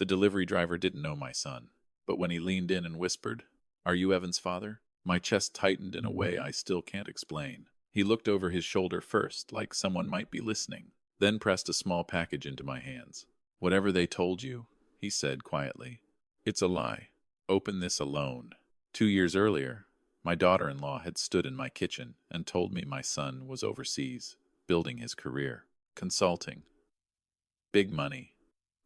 The delivery driver didn't know my son, but when he leaned in and whispered, "Are you Evan's father?" my chest tightened in a way I still can't explain. He looked over his shoulder first, like someone might be listening, then pressed a small package into my hands. "Whatever they told you," he said quietly, "it's a lie. Open this alone." 2 years earlier, my daughter-in-law had stood in my kitchen and told me my son was overseas, building his career, consulting. Big money,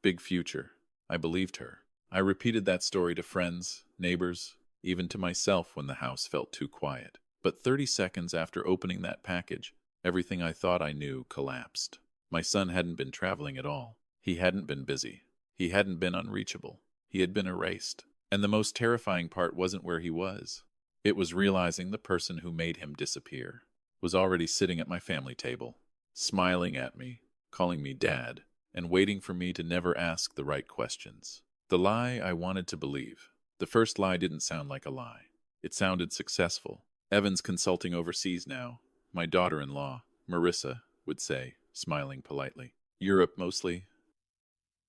big future. I believed her. I repeated that story to friends, neighbors, even to myself when the house felt too quiet. But 30 seconds after opening that package, everything I thought I knew collapsed. My son hadn't been traveling at all. He hadn't been busy. He hadn't been unreachable. He had been erased. And the most terrifying part wasn't where he was. It was realizing the person who made him disappear was already sitting at my family table, smiling at me, calling me dad, and waiting for me to never ask the right questions. The lie I wanted to believe. The first lie didn't sound like a lie. It sounded successful. Evan's consulting overseas now, my daughter-in-law, Marissa, would say, smiling politely. Europe mostly.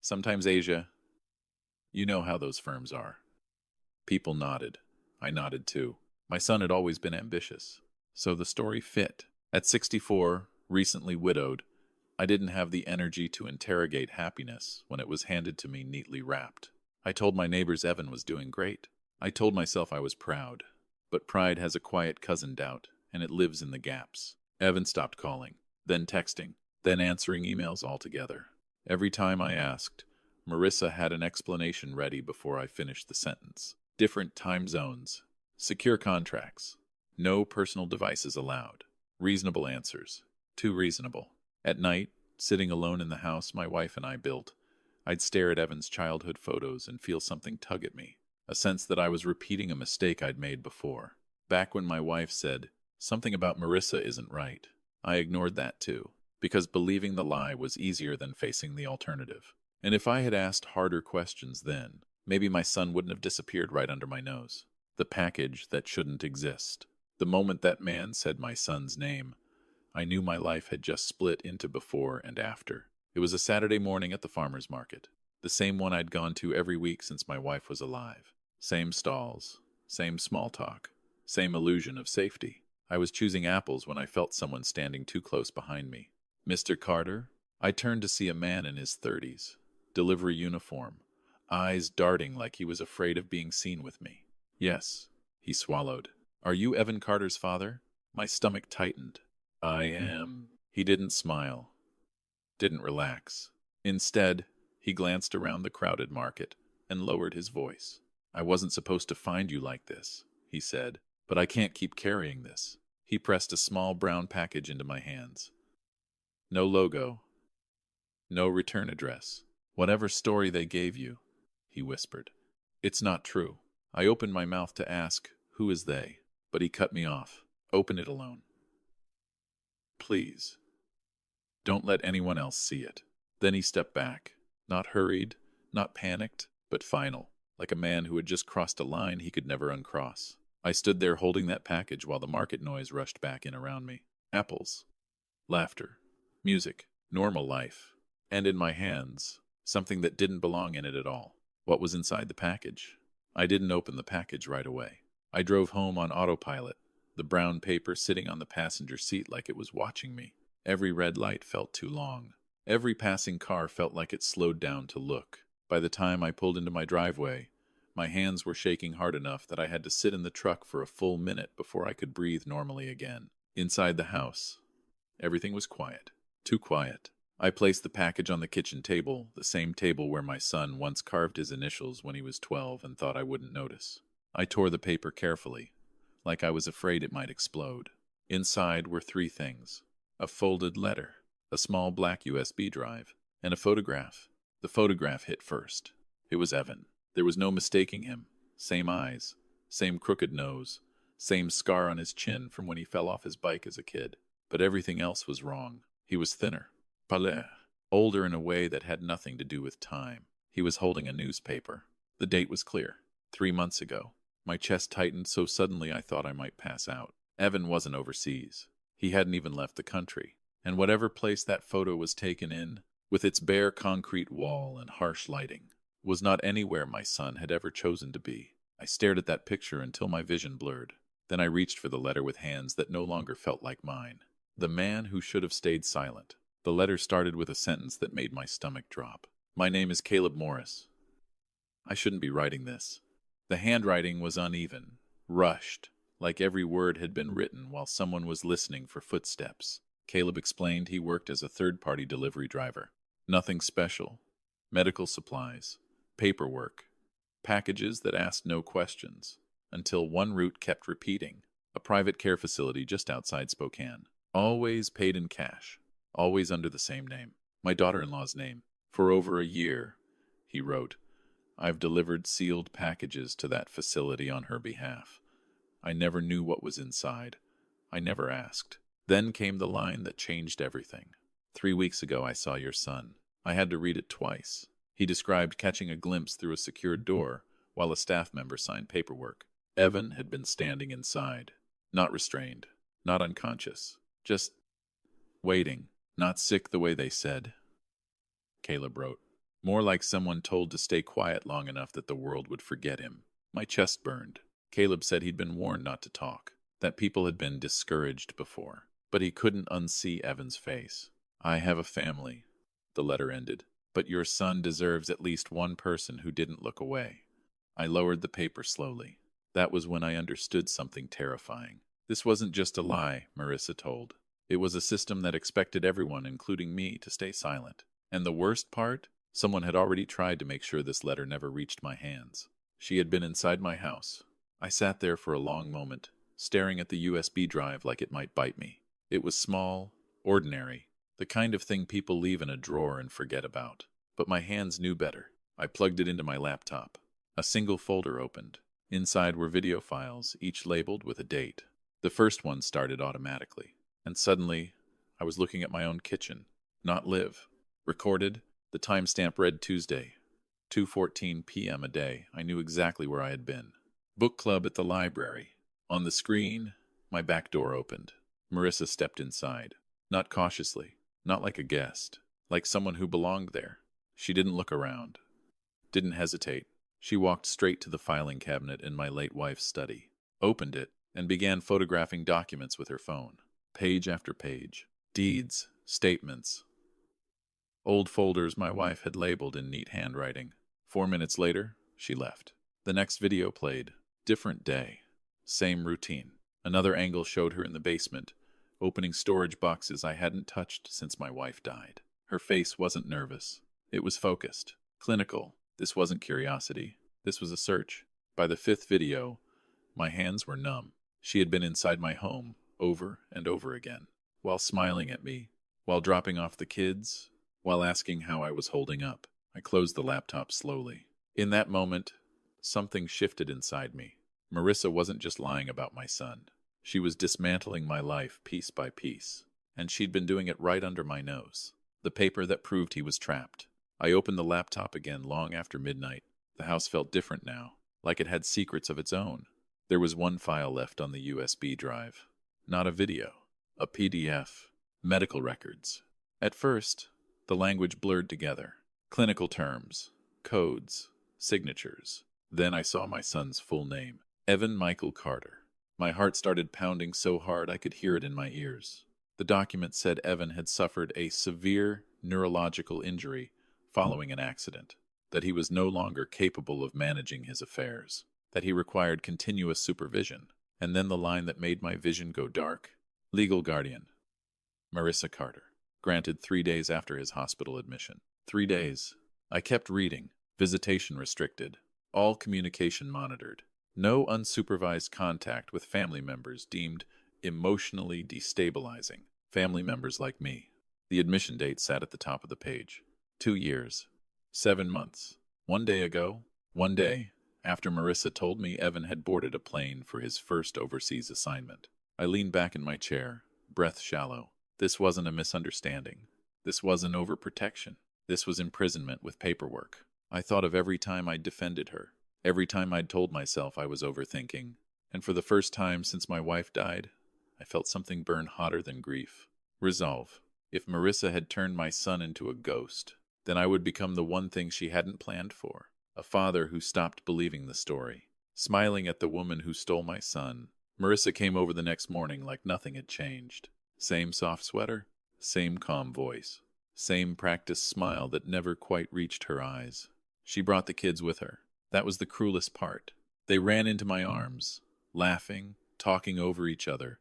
Sometimes Asia. You know how those firms are. People nodded. I nodded too. My son had always been ambitious, so the story fit. At 64, recently widowed, I didn't have the energy to interrogate happiness when it was handed to me neatly wrapped. I told my neighbors Evan was doing great. I told myself I was proud. But pride has a quiet cousin doubt, and it lives in the gaps. Evan stopped calling, then texting, then answering emails altogether. Every time I asked, Marissa had an explanation ready before I finished the sentence. Different time zones, secure contracts, no personal devices allowed. Reasonable answers, too reasonable. At night, sitting alone in the house my wife and I built, I'd stare at Evan's childhood photos and feel something tug at me, a sense that I was repeating a mistake I'd made before. Back when my wife said, "Something about Marissa isn't right," I ignored that too, because believing the lie was easier than facing the alternative. And if I had asked harder questions then, maybe my son wouldn't have disappeared right under my nose. The package that shouldn't exist. The moment that man said my son's name, I knew my life had just split into before and after. It was a Saturday morning at the farmer's market, the same one I'd gone to every week since my wife was alive. Same stalls, same small talk, same illusion of safety. I was choosing apples when I felt someone standing too close behind me. "Mr. Carter?" I turned to see a man in his 30s, delivery uniform, eyes darting like he was afraid of being seen with me. "Yes," he swallowed. "Are you Evan Carter's father?" My stomach tightened. "I am." He didn't smile, didn't relax. Instead, he glanced around the crowded market and lowered his voice. "I wasn't supposed to find you like this," he said, "but I can't keep carrying this." He pressed a small brown package into my hands. "No logo. No return address. Whatever story they gave you," he whispered. "It's not true." I opened my mouth to ask, "Who is they?" But he cut me off. "Open it alone. Please. Don't let anyone else see it." Then he stepped back, not hurried, not panicked, but final, like a man who had just crossed a line he could never uncross. I stood there holding that package while the market noise rushed back in around me. Apples, laughter, music, normal life. And in my hands, something that didn't belong in it at all. What was inside the package? I didn't open the package right away. I drove home on autopilot, the brown paper sitting on the passenger seat like it was watching me. Every red light felt too long. Every passing car felt like it slowed down to look. By the time I pulled into my driveway, my hands were shaking hard enough that I had to sit in the truck for a full minute before I could breathe normally again. Inside the house, everything was quiet. Too quiet. I placed the package on the kitchen table, the same table where my son once carved his initials when he was 12 and thought I wouldn't notice. I tore the paper carefully, like I was afraid it might explode. Inside were 3 things: a folded letter, a small black USB drive, and a photograph. The photograph hit first. It was Evan. There was no mistaking him. Same eyes, same crooked nose, same scar on his chin from when he fell off his bike as a kid. But everything else was wrong. He was thinner, pâler, older in a way that had nothing to do with time. He was holding a newspaper. The date was clear. 3 months ago. My chest tightened so suddenly I thought I might pass out. Evan wasn't overseas. He hadn't even left the country. And whatever place that photo was taken in, with its bare concrete wall and harsh lighting, was not anywhere my son had ever chosen to be. I stared at that picture until my vision blurred. Then I reached for the letter with hands that no longer felt like mine. The man who should have stayed silent. The letter started with a sentence that made my stomach drop. My name is Caleb Morris. I shouldn't be writing this. The handwriting was uneven, rushed, like every word had been written while someone was listening for footsteps. Caleb explained he worked as a third-party delivery driver. Nothing special. Medical supplies, paperwork, packages that asked no questions, until one route kept repeating, a private care facility just outside Spokane. Always paid in cash, always under the same name, my daughter-in-law's name. For over a year, he wrote, I've delivered sealed packages to that facility on her behalf. I never knew what was inside. I never asked. Then came the line that changed everything. 3 weeks ago I saw your son. I had to read it twice. He described catching a glimpse through a secured door while a staff member signed paperwork. Evan had been standing inside, not restrained, not unconscious, just waiting, not sick the way they said. Caleb wrote, more like someone told to stay quiet long enough that the world would forget him. My chest burned. Caleb said he'd been warned not to talk, that people had been discouraged before, but he couldn't unsee Evan's face. I have a family, the letter ended, but your son deserves at least one person who didn't look away. I lowered the paper slowly. That was when I understood something terrifying. This wasn't just a lie, Marissa told. It was a system that expected everyone, including me, to stay silent. And the worst part? Someone had already tried to make sure this letter never reached my hands. She had been inside my house. I sat there for a long moment, staring at the USB drive like it might bite me. It was small, ordinary, the kind of thing people leave in a drawer and forget about. But my hands knew better. I plugged it into my laptop. A single folder opened. Inside were video files, each labeled with a date. The first one started automatically. And suddenly, I was looking at my own kitchen. Not live. Recorded. The timestamp read Tuesday, 2:14 p.m. a day. I knew exactly where I had been. Book club at the library. On the screen, my back door opened. Marissa stepped inside. Not cautiously, not like a guest, like someone who belonged there. She didn't look around, didn't hesitate. She walked straight to the filing cabinet in my late wife's study, opened it, and began photographing documents with her phone. Page after page. Deeds, statements, old folders my wife had labeled in neat handwriting. 4 minutes later, she left. The next video played. Different day. Same routine. Another angle showed her in the basement, opening storage boxes I hadn't touched since my wife died. Her face wasn't nervous. It was focused. Clinical. This wasn't curiosity. This was a search. By the 5th video, my hands were numb. She had been inside my home, over and over again, while smiling at me, while dropping off the kids, while asking how I was holding up. I closed the laptop slowly. In that moment, something shifted inside me. Marissa wasn't just lying about my son. She was dismantling my life piece by piece, and she'd been doing it right under my nose. The paper that proved he was trapped. I opened the laptop again long after midnight. The house felt different now, like it had secrets of its own. There was one file left on the USB drive. Not a video. A PDF. Medical records. At first, the language blurred together. Clinical terms, codes, signatures. Then I saw my son's full name. Evan Michael Carter. My heart started pounding so hard I could hear it in my ears. The document said Evan had suffered a severe neurological injury following an accident, that he was no longer capable of managing his affairs, that he required continuous supervision, and then the line that made my vision go dark. Legal guardian. Marissa Carter. Granted 3 days after his hospital admission. 3 days. I kept reading. Visitation restricted. All communication monitored. No unsupervised contact with family members deemed emotionally destabilizing. Family members like me. The admission date sat at the top of the page. 2 years. 7 months. 1 day ago, 1 day, after Marissa told me Evan had boarded a plane for his first overseas assignment. I leaned back in my chair, breath shallow. This wasn't a misunderstanding. This wasn't overprotection. This was imprisonment with paperwork. I thought of every time I'd defended her, every time I'd told myself I was overthinking, and for the first time since my wife died, I felt something burn hotter than grief. Resolve. If Marissa had turned my son into a ghost, then I would become the one thing she hadn't planned for. A father who stopped believing the story. Smiling at the woman who stole my son, Marissa came over the next morning like nothing had changed. Same soft sweater, same calm voice, same practiced smile that never quite reached her eyes. She brought the kids with her. That was the cruelest part. They ran into my arms, laughing, talking over each other,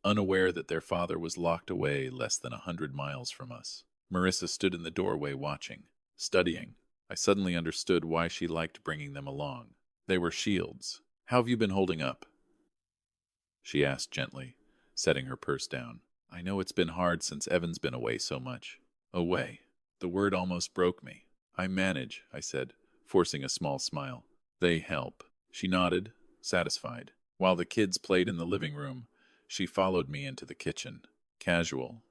unaware that their father was locked away less than 100 miles from us. Marissa stood in the doorway watching, studying. I suddenly understood why she liked bringing them along. They were shields. "How have you been holding up?" she asked gently, setting her purse down. "I know it's been hard since Evan's been away so much." Away. The word almost broke me. "I manage," I said, forcing a small smile. "They help." She nodded, satisfied. While the kids played in the living room, she followed me into the kitchen. Casual,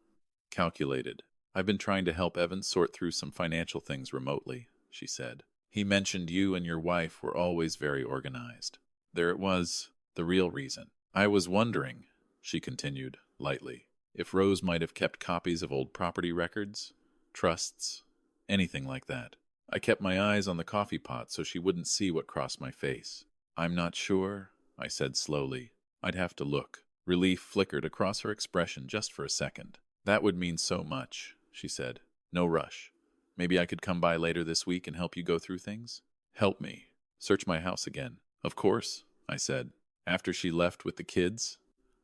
calculated. "I've been trying to help Evan sort through some financial things remotely," she said. "He mentioned you and your wife were always very organized." There it was, the real reason. "I was wondering," she continued, lightly, "if Rose might have kept copies of old property records, trusts, anything like that." I kept my eyes on the coffee pot so she wouldn't see what crossed my face. "I'm not sure," I said slowly. "I'd have to look." Relief flickered across her expression just for a second. "That would mean so much," she said. "No rush. Maybe I could come by later this week and help you go through things?" "Help me search my house again." "Of course," I said. After she left with the kids,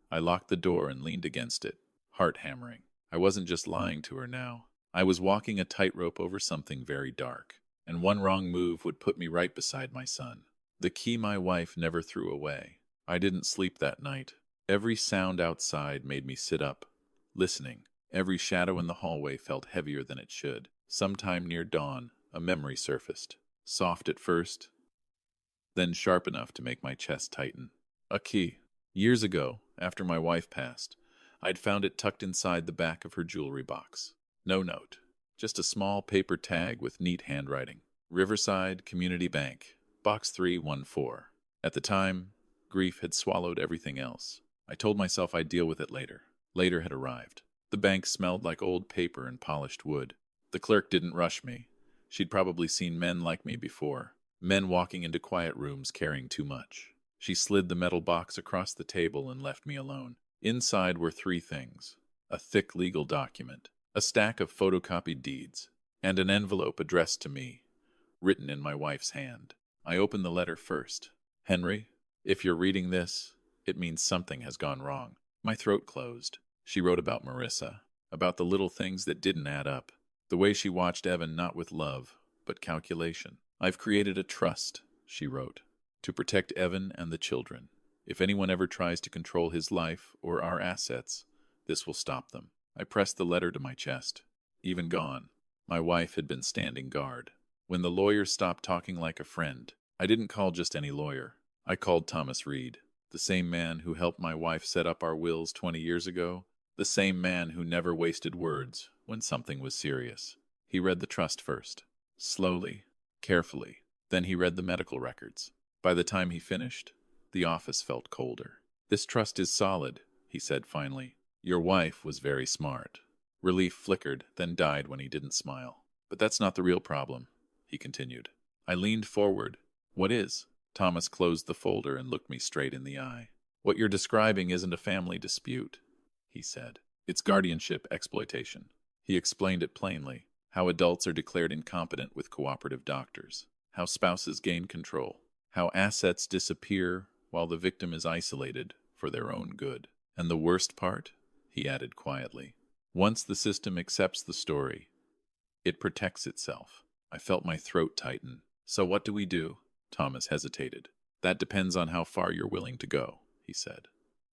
I locked the door and leaned against it, heart hammering. I wasn't just lying to her now. I was walking a tightrope over something very dark, and one wrong move would put me right beside my son. The key my wife never threw away. I didn't sleep that night. Every sound outside made me sit up, listening. Every shadow in the hallway felt heavier than it should. Sometime near dawn, a memory surfaced. Soft at first, then sharp enough to make my chest tighten. A key. Years ago, after my wife passed, I'd found it tucked inside the back of her jewelry box. No note, just a small paper tag with neat handwriting. Riverside Community Bank, Box 314. At the time, grief had swallowed everything else. I told myself I'd deal with it later. Later had arrived. The bank smelled like old paper and polished wood. The clerk didn't rush me. She'd probably seen men like me before. Men walking into quiet rooms carrying too much. She slid the metal box across the table and left me alone. Inside were three things: a thick legal document, a stack of photocopied deeds, and an envelope addressed to me, written in my wife's hand. I opened the letter first. "Henry, if you're reading this, it means something has gone wrong." My throat closed. She wrote about Marissa, about the little things that didn't add up, the way she watched Evan not with love, but calculation. "I've created a trust," she wrote, "to protect Evan and the children. If anyone ever tries to control his life or our assets, this will stop them." I pressed the letter to my chest. Even gone, my wife had been standing guard. When the lawyer stopped talking like a friend, I didn't call just any lawyer. I called Thomas Reed, the same man who helped my wife set up our wills 20 years ago, the same man who never wasted words when something was serious. He read the trust first, slowly, carefully. Then he read the medical records. By the time he finished, the office felt colder. "This trust is solid," he said finally. "Your wife was very smart." Relief flickered, then died when he didn't smile. "But that's not the real problem," he continued. I leaned forward. "What is?" Thomas closed the folder and looked me straight in the eye. "What you're describing isn't a family dispute," he said. "It's guardianship exploitation." He explained it plainly, how adults are declared incompetent with cooperative doctors, how spouses gain control, how assets disappear while the victim is isolated for their own good. "And the worst part," he added quietly, "once the system accepts the story, it protects itself." I felt my throat tighten. "So what do we do?" Thomas hesitated. "That depends on how far you're willing to go," he said.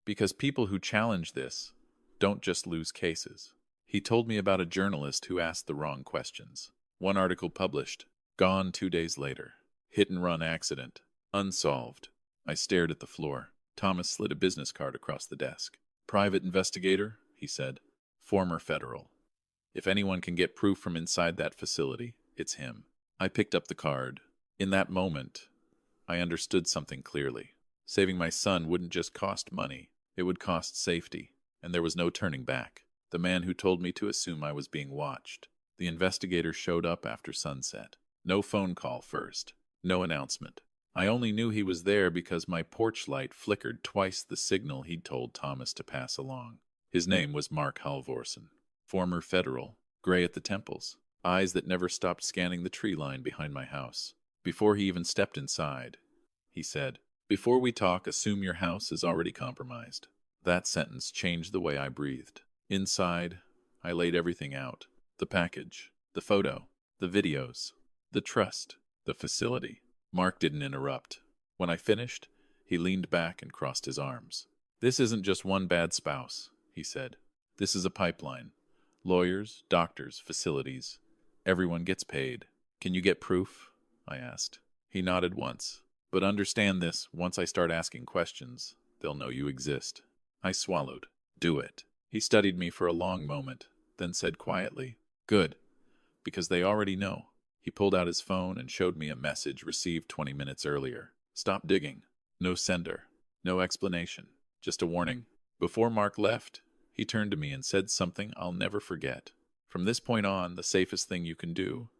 "Because people who challenge this don't just lose cases." He told me about a journalist who asked the wrong questions. One article published, gone 2 days later. Hit-and-run accident, unsolved. I stared at the floor. Thomas slid a business card across the desk. "Private investigator," he said. "Former federal. If anyone can get proof from inside that facility, it's him." I picked up the card. In that moment, I understood something clearly. Saving my son wouldn't just cost money, it would cost safety, and there was no turning back. The man who told me to assume I was being watched. The investigator showed up after sunset. No phone call first. No announcement. I only knew he was there because my porch light flickered twice the signal he'd told Thomas to pass along. His name was Mark Halvorsen, former federal, gray at the temples, eyes that never stopped scanning the tree line behind my house. Before he even stepped inside, he said, "Before we talk, assume your house is already compromised." That sentence changed the way I breathed. Inside, I laid everything out. The package, the photo, the videos, the trust, the facility. Mark didn't interrupt. When I finished, he leaned back and crossed his arms. "This isn't just one bad spouse," he said. "This is a pipeline. Lawyers, doctors, facilities. Everyone gets paid. Can you get proof?" I asked. He nodded once. "But understand this, once I start asking questions, they'll know you exist." I swallowed. "Do it." He studied me for a long moment, then said quietly, "Good, because they already know." He pulled out his phone and showed me a message received 20 minutes earlier. "Stop digging." No sender. No explanation. Just a warning. Before Mark left, he turned to me and said something I'll never forget. "From this point on, the safest thing you can do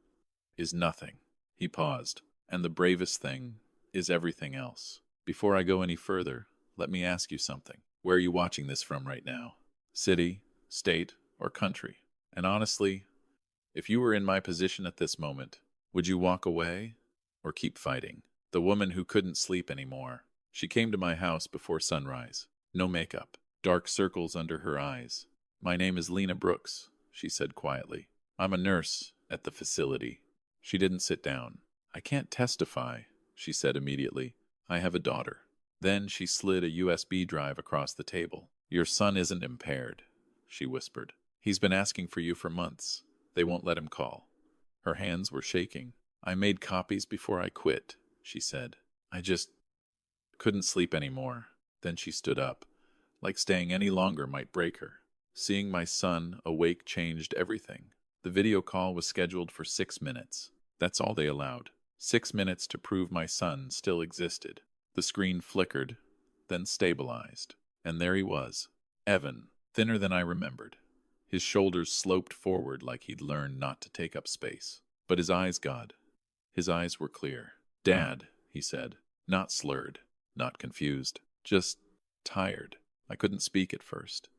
is nothing." He paused. "And the bravest thing is everything else." Before I go any further, let me ask you something. Where are you watching this from right now? City, state, or country? And honestly, if you were in my position at this moment, would you walk away or keep fighting? The woman who couldn't sleep anymore. She came to my house before sunrise. No makeup. Dark circles under her eyes. "My name is Lena Brooks," she said quietly. "I'm a nurse at the facility." She didn't sit down. "I can't testify," she said immediately. "I have a daughter." Then she slid a USB drive across the table. "Your son isn't impaired," she whispered. "He's been asking for you for months. They won't let him call." Her hands were shaking. "I made copies before I quit," she said. "I just couldn't sleep anymore." Then she stood up, like staying any longer might break her. Seeing my son awake changed everything. The video call was scheduled for 6 minutes. That's all they allowed. 6 minutes to prove my son still existed. The screen flickered, then stabilized, and there he was, Evan, thinner than I remembered. His shoulders sloped forward like he'd learned not to take up space. But his eyes, God, his eyes were clear. "Dad," he said, not slurred, not confused, just tired. I couldn't speak at first.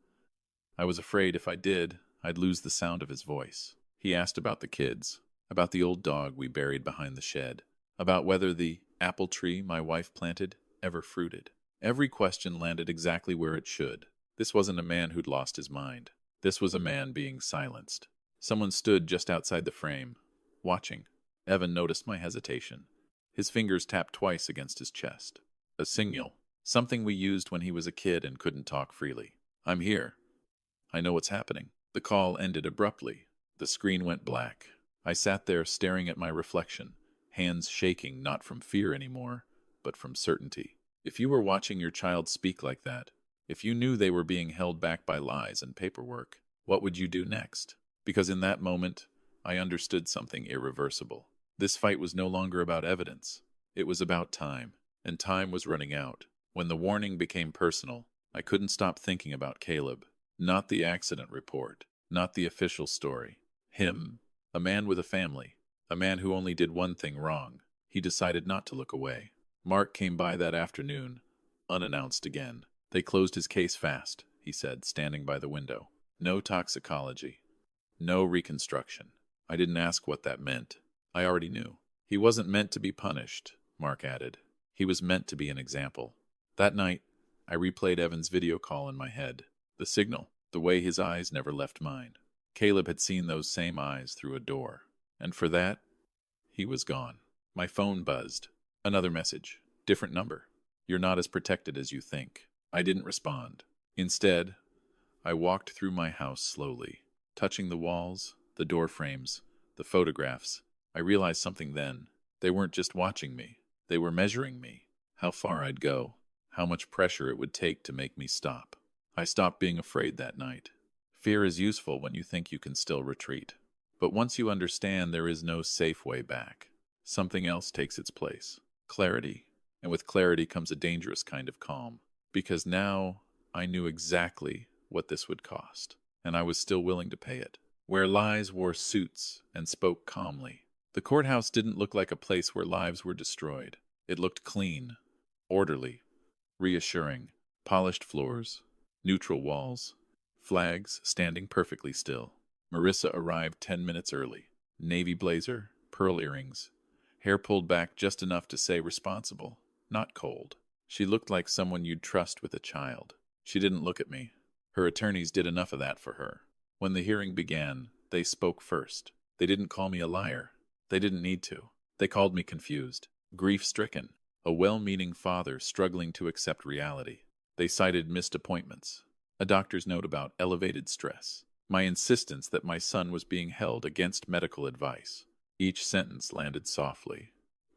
I was afraid if I did, I'd lose the sound of his voice. He asked about the kids, about the old dog we buried behind the shed, about whether the apple tree my wife planted ever fruited. Every question landed exactly where it should. This wasn't a man who'd lost his mind. This was a man being silenced. Someone stood just outside the frame, watching. Evan noticed my hesitation. His fingers tapped twice against his chest. A signal. Something we used when he was a kid and couldn't talk freely. "I'm here. I know what's happening." The call ended abruptly. The screen went black. I sat there staring at my reflection, hands shaking not from fear anymore, but from certainty. If you were watching your child speak like that, if you knew they were being held back by lies and paperwork, what would you do next? Because in that moment, I understood something irreversible. This fight was no longer about evidence. It was about time, and time was running out. When the warning became personal, I couldn't stop thinking about Caleb. Not the accident report, not the official story. Him, a man with a family, a man who only did one thing wrong. He decided not to look away. Mark came by that afternoon, unannounced again. "They closed his case fast," he said, standing by the window. "No toxicology. No reconstruction." I didn't ask what that meant. I already knew. "He wasn't meant to be punished," Mark added. "He was meant to be an example." That night, I replayed Evan's video call in my head. The signal, the way his eyes never left mine. Caleb had seen those same eyes through a door. And for that, he was gone. My phone buzzed. Another message. Different number. "You're not as protected as you think." I didn't respond. Instead, I walked through my house slowly, touching the walls, the door frames, the photographs. I realized something then. They weren't just watching me. They were measuring me. How far I'd go. How much pressure it would take to make me stop. I stopped being afraid that night. Fear is useful when you think you can still retreat. But once you understand there is no safe way back, something else takes its place. Clarity. And with clarity comes a dangerous kind of calm. Because now I knew exactly what this would cost, and I was still willing to pay it. Where lies wore suits and spoke calmly, The courthouse didn't look like a place where lives were destroyed. It looked clean, orderly, reassuring. Polished floors, neutral walls, flags standing perfectly still. Marissa arrived 10 minutes early. Navy blazer, pearl earrings, hair pulled back just enough to say responsible, not cold. She looked like someone you'd trust with a child. She didn't look at me. Her attorneys did enough of that for her. When the hearing began, they spoke first. They didn't call me a liar. They didn't need to. They called me confused, grief-stricken, a well-meaning father struggling to accept reality. They cited missed appointments, a doctor's note about elevated stress, my insistence that my son was being held against medical advice. Each sentence landed softly,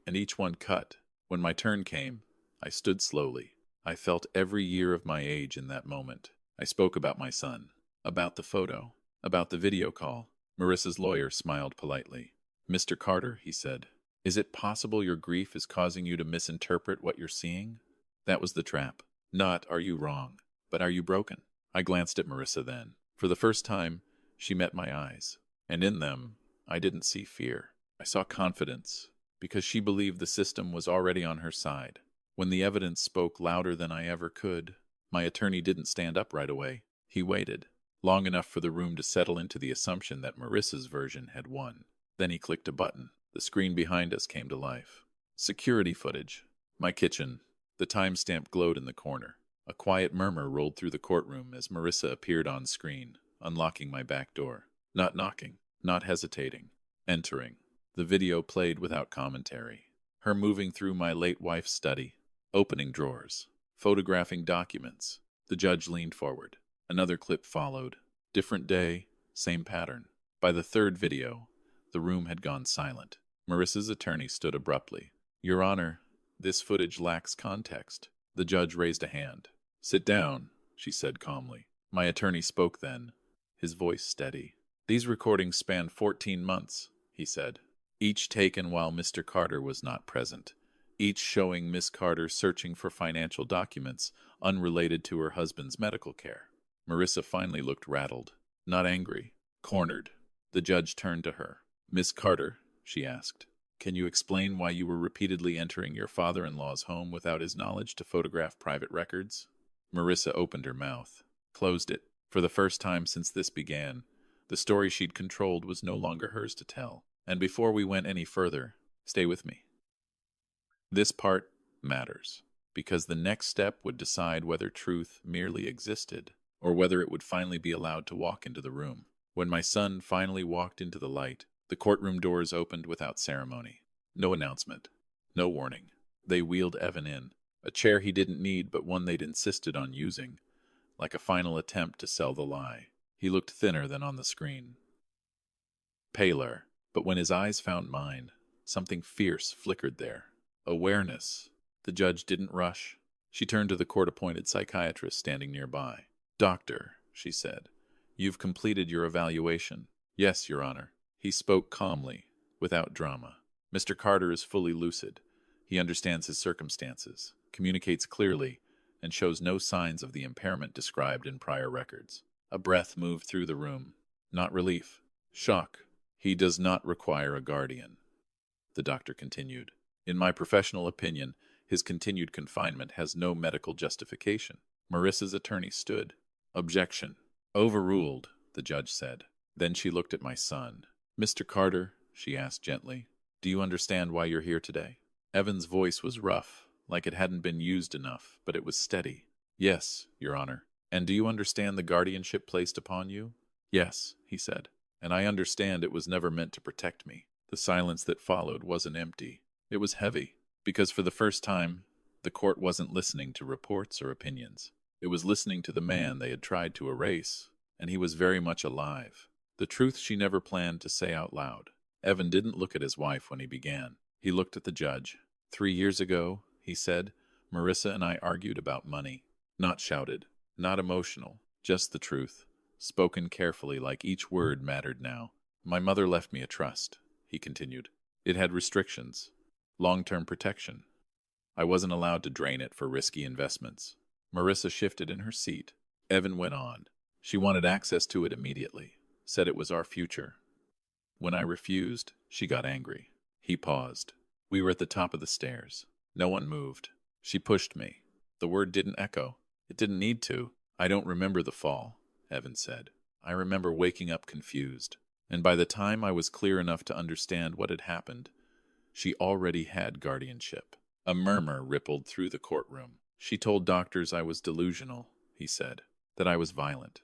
and each one cut. When my turn came, I stood slowly. I felt every year of my age in that moment. I spoke about my son, about the photo, about the video call. Marissa's lawyer smiled politely. "Mr. Carter," he said, "is it possible your grief is causing you to misinterpret what you're seeing?" That was the trap. Not, "Are you wrong?" but "Are you broken?" I glanced at Marissa then. For the first time, she met my eyes. And in them, I didn't see fear. I saw confidence, because she believed the system was already on her side. When the evidence spoke louder than I ever could, my attorney didn't stand up right away. He waited, long enough for the room to settle into the assumption that Marissa's version had won. Then he clicked a button. The screen behind us came to life. Security footage. My kitchen. The timestamp glowed in the corner. A quiet murmur rolled through the courtroom as Marissa appeared on screen, unlocking my back door. Not knocking, not hesitating. Entering. The video played without commentary. Her moving through my late wife's study, opening drawers, photographing documents. The judge leaned forward. Another clip followed. Different day, same pattern. By the third video, the room had gone silent. Marissa's attorney stood abruptly. "Your Honor, this footage lacks context." The judge raised a hand. "Sit down," she said calmly. My attorney spoke then, his voice steady. "These recordings span 14 months, he said, each taken while Mr. Carter was not present, each showing Miss Carter searching for financial documents unrelated to her husband's medical care." Marissa finally looked rattled, not angry, cornered. The judge turned to her. "Miss Carter," she asked, "can you explain why you were repeatedly entering your father-in-law's home without his knowledge to photograph private records?" Marissa opened her mouth, closed it. For the first time since this began, the story she'd controlled was no longer hers to tell. And before we went any further, stay with me. This part matters, because the next step would decide whether truth merely existed, or whether it would finally be allowed to walk into the room. When my son finally walked into the light, the courtroom doors opened without ceremony. No announcement, no warning. They wheeled Evan in, a chair he didn't need but one they'd insisted on using, like a final attempt to sell the lie. He looked thinner than on the screen, paler, but when his eyes found mine, something fierce flickered there. Awareness. The judge didn't rush. She turned to the court-appointed psychiatrist standing nearby. "Doctor," she said, "you've completed your evaluation." "Yes, Your Honor." He spoke calmly, without drama. "Mr. Carter is fully lucid. He understands his circumstances, communicates clearly, and shows no signs of the impairment described in prior records." A breath moved through the room. Not relief. Shock. "He does not require a guardian," the doctor continued. "In my professional opinion, his continued confinement has no medical justification." Marissa's attorney stood. "Objection." "Overruled," the judge said. Then she looked at my son. "Mr. Carter," she asked gently, "do you understand why you're here today?" Evan's voice was rough, like it hadn't been used enough, but it was steady. "Yes, Your Honor." "And do you understand the guardianship placed upon you?" "Yes," he said. "And I understand it was never meant to protect me." The silence that followed wasn't empty. It was heavy, because for the first time, the court wasn't listening to reports or opinions. It was listening to the man they had tried to erase, and he was very much alive. The truth she never planned to say out loud. Evan didn't look at his wife when he began. He looked at the judge. "3 years ago," he said, "Marissa and I argued about money. Not shouted, not emotional, just the truth, spoken carefully like each word mattered now. My mother left me a trust," he continued. "It had restrictions, long-term protection. I wasn't allowed to drain it for risky investments." Marissa shifted in her seat. Evan went on. "She wanted access to it immediately, said it was our future. When I refused, she got angry. He paused. We were at the top of the stairs. No one moved. She pushed me. The word didn't echo. It didn't need to. I don't remember the fall, Evan said. I remember waking up confused. And by the time I was clear enough to understand what had happened, she already had guardianship. A murmur rippled through the courtroom. She told doctors I was delusional, he said, that I was violent,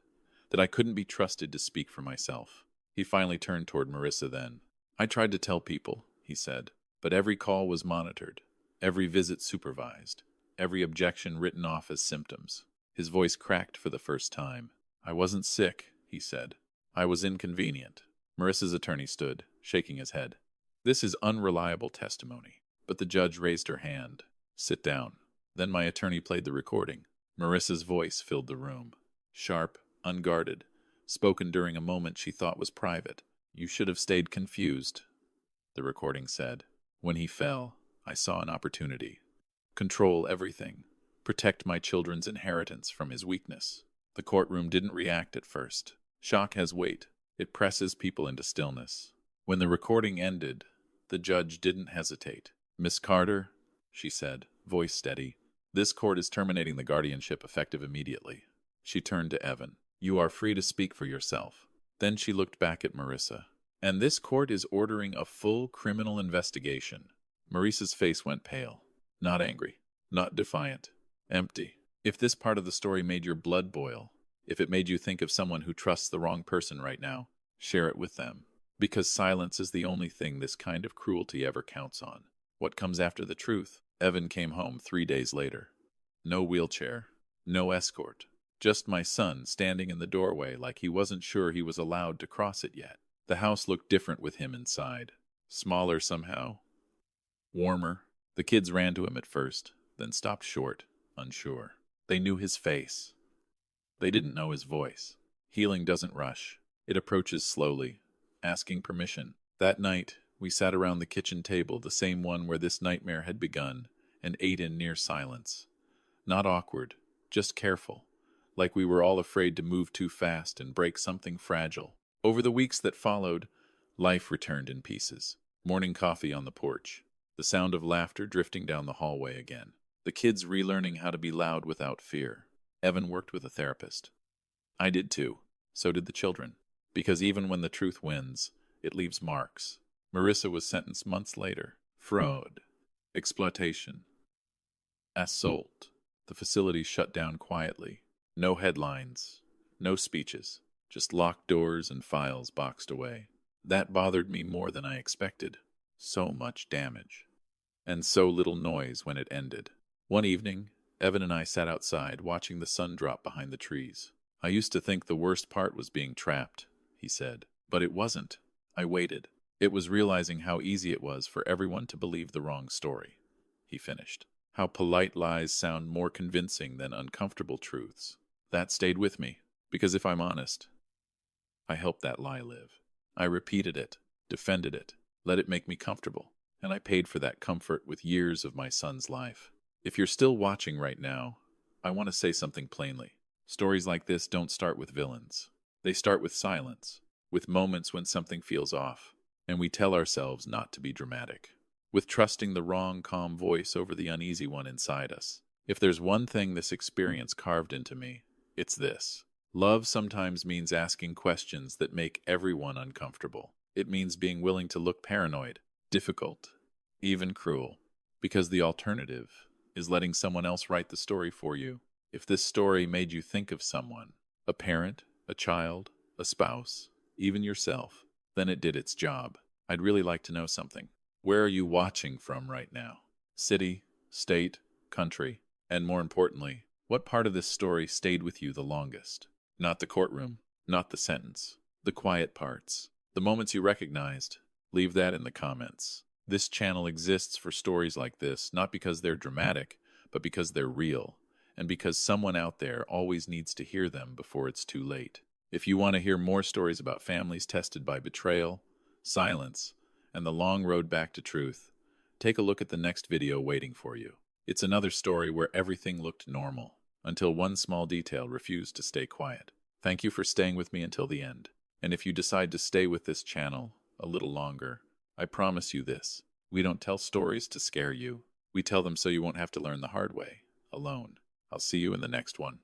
that I couldn't be trusted to speak for myself. He finally turned toward Marissa then. I tried to tell people, he said, but every call was monitored, every visit supervised, every objection written off as symptoms. His voice cracked for the first time. I wasn't sick, he said. I was inconvenient. Marissa's attorney stood, shaking his head. This is unreliable testimony. But the judge raised her hand. Sit down. Then my attorney played the recording. Marissa's voice filled the room. Sharp, unguarded, spoken during a moment she thought was private. You should have stayed confused, the recording said. When he fell, I saw an opportunity. Control everything. Protect my children's inheritance from his weakness. The courtroom didn't react at first. Shock has weight. It presses people into stillness. When the recording ended, the judge didn't hesitate. Miss Carter, she said, voice steady, this court is terminating the guardianship effective immediately. She turned to Evan. You are free to speak for yourself. Then she looked back at Marissa. And this court is ordering a full criminal investigation. Marissa's face went pale. Not angry, not defiant, empty. If this part of the story made your blood boil, if it made you think of someone who trusts the wrong person right now, share it with them. Because silence is the only thing this kind of cruelty ever counts on. What comes after the truth? Evan came home 3 days later. No wheelchair, no escort, just my son standing in the doorway like he wasn't sure he was allowed to cross it yet. The house looked different with him inside. Smaller somehow. Warmer. The kids ran to him at first, then stopped short, unsure. They knew his face. They didn't know his voice. Healing doesn't rush. It approaches slowly, asking permission. That night, we sat around the kitchen table, the same one where this nightmare had begun, and ate in near silence. Not awkward, just careful, like we were all afraid to move too fast and break something fragile. Over the weeks that followed, life returned in pieces. Morning coffee on the porch, the sound of laughter drifting down the hallway again. The kids relearning how to be loud without fear. Evan worked with a therapist. I did too. So did the children. Because even when the truth wins, it leaves marks. Marissa was sentenced months later. Fraud, exploitation, assault. The facility shut down quietly. No headlines, no speeches, just locked doors and files boxed away. That bothered me more than I expected. So much damage. And so little noise when it ended. One evening, Evan and I sat outside watching the sun drop behind the trees. I used to think the worst part was being trapped, he said. But it wasn't. I waited. It was realizing how easy it was for everyone to believe the wrong story, he finished. How polite lies sound more convincing than uncomfortable truths. That stayed with me, because if I'm honest, I helped that lie live. I repeated it, defended it, let it make me comfortable, and I paid for that comfort with years of my son's life. If you're still watching right now, I want to say something plainly. Stories like this don't start with villains. They start with silence, with moments when something feels off, and we tell ourselves not to be dramatic, with trusting the wrong, calm voice over the uneasy one inside us. If there's one thing this experience carved into me, it's this. Love sometimes means asking questions that make everyone uncomfortable. It means being willing to look paranoid, difficult, even cruel, because the alternative is letting someone else write the story for you. If this story made you think of someone, a parent, a child, a spouse, even yourself, then it did its job. I'd really like to know something. Where are you watching from right now? City, state, country, and more importantly, what part of this story stayed with you the longest? Not the courtroom, not the sentence, the quiet parts, the moments you recognized. Leave that in the comments. This channel exists for stories like this, not because they're dramatic, but because they're real, and because someone out there always needs to hear them before it's too late. If you want to hear more stories about families tested by betrayal, silence, and the long road back to truth, take a look at the next video waiting for you. It's another story where everything looked normal, until one small detail refused to stay quiet. Thank you for staying with me until the end. And if you decide to stay with this channel a little longer, I promise you this. We don't tell stories to scare you. We tell them so you won't have to learn the hard way, alone. I'll see you in the next one.